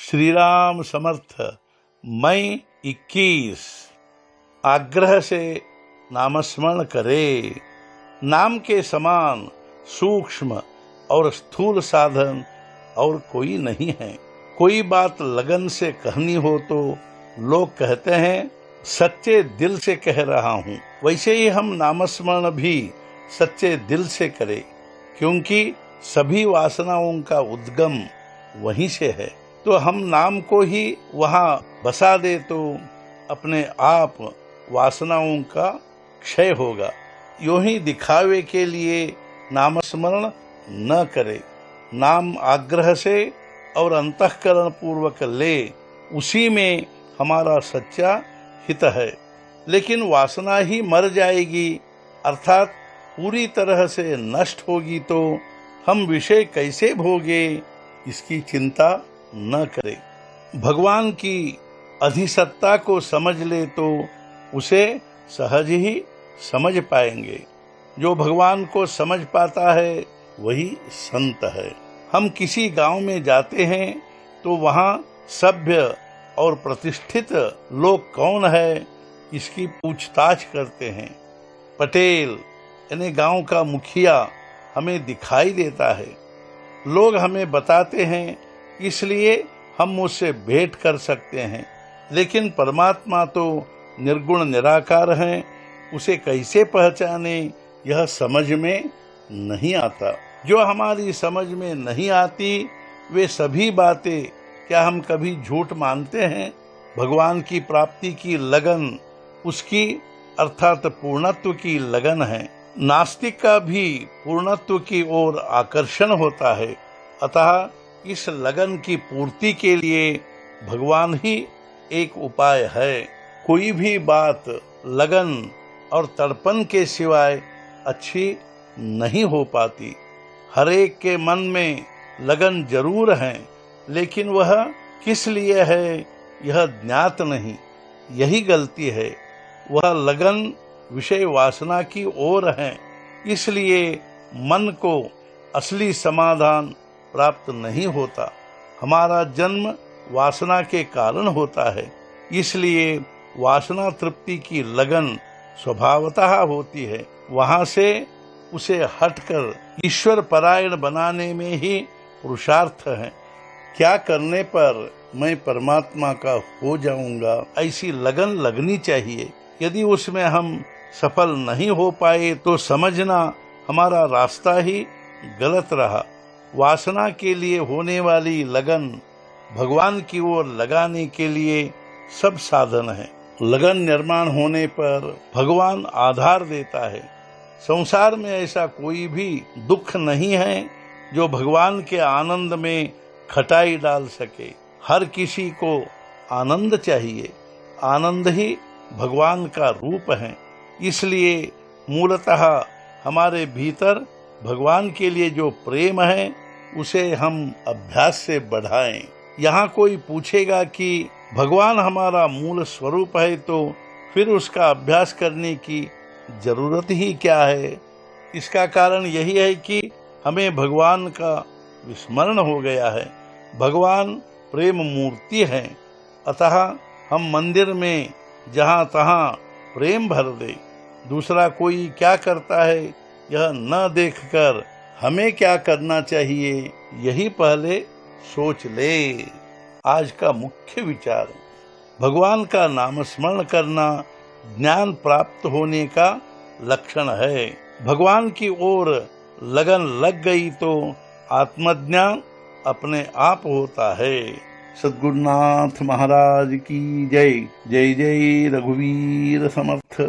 श्री राम समर्थ। मई 21। आग्रह से नामस्मरण करे। नाम के समान सूक्ष्म और स्थूल साधन और कोई नहीं है। कोई बात लगन से कहनी हो तो लोग कहते हैं सच्चे दिल से कह रहा हूँ। वैसे ही हम नामस्मरण भी सच्चे दिल से करें, क्योंकि सभी वासनाओं का उद्गम वहीं से है। तो हम नाम को ही वहाँ बसा दे तो अपने आप वासनाओं का क्षय होगा। यूं ही दिखावे के लिए नामस्मरण न करे। नाम आग्रह से और अंतःकरण पूर्वक ले, उसी में हमारा सच्चा हित है। लेकिन वासना ही मर जाएगी, अर्थात पूरी तरह से नष्ट होगी, तो हम विषय कैसे भोगे, इसकी चिंता न करे। भगवान की अधिसत्ता को समझ ले तो उसे सहज ही समझ पाएंगे। जो भगवान को समझ पाता है वही संत है। हम किसी गांव में जाते हैं तो वहां सभ्य और प्रतिष्ठित लोग कौन है, इसकी पूछताछ करते हैं। पटेल यानी गांव का मुखिया हमें दिखाई देता है। लोग हमें बताते हैं, इसलिए हम उससे भेंट कर सकते हैं। लेकिन परमात्मा तो निर्गुण निराकार हैं, उसे कैसे पहचाने, यह समझ में नहीं आता। जो हमारी समझ में नहीं आती वे सभी बातें क्या हम कभी झूठ मानते हैं? भगवान की प्राप्ति की लगन उसकी अर्थात पूर्णत्व की लगन है। नास्तिक का भी पूर्णत्व की ओर आकर्षण होता है। अतः इस लगन की पूर्ति के लिए भगवान ही एक उपाय है। कोई भी बात लगन और तड़पन के सिवाय अच्छी नहीं हो पाती। हर एक के मन में लगन जरूर है, लेकिन वह किस लिए है यह ज्ञात नहीं। यही गलती है। वह लगन विषय वासना की ओर है, इसलिए मन को असली समाधान प्राप्त नहीं होता। हमारा जन्म वासना के कारण होता है, इसलिए वासना तृप्ति की लगन स्वभावतः होती है। वहां से उसे हटकर ईश्वर परायण बनाने में ही पुरुषार्थ है। क्या करने पर मैं परमात्मा का हो जाऊंगा, ऐसी लगन लगनी चाहिए। यदि उसमें हम सफल नहीं हो पाए तो समझना हमारा रास्ता ही गलत रहा। वासना के लिए होने वाली लगन भगवान की ओर लगाने के लिए सब साधन है। लगन निर्माण होने पर भगवान आधार देता है। संसार में ऐसा कोई भी दुख नहीं है जो भगवान के आनंद में खटाई डाल सके। हर किसी को आनंद चाहिए। आनंद ही भगवान का रूप है। इसलिए मूलतः हमारे भीतर भगवान के लिए जो प्रेम है उसे हम अभ्यास से बढ़ाएं। यहाँ कोई पूछेगा कि भगवान हमारा मूल स्वरूप है, तो फिर उसका अभ्यास करने की जरूरत ही क्या है? इसका कारण यही है कि हमें भगवान का विस्मरण हो गया है। भगवान प्रेम मूर्ति है, अतः हम मंदिर में जहाँ तहाँ प्रेम भर दे। दूसरा कोई क्या करता है यह न देखकर हमें क्या करना चाहिए, यही पहले सोच ले। आज का मुख्य विचार, भगवान का नाम स्मरण करना ज्ञान प्राप्त होने का लक्षण है। भगवान की ओर लगन लग गई तो आत्मज्ञान अपने आप होता है। सद्गुरुनाथ महाराज की जय। जय जय रघुवीर समर्थ।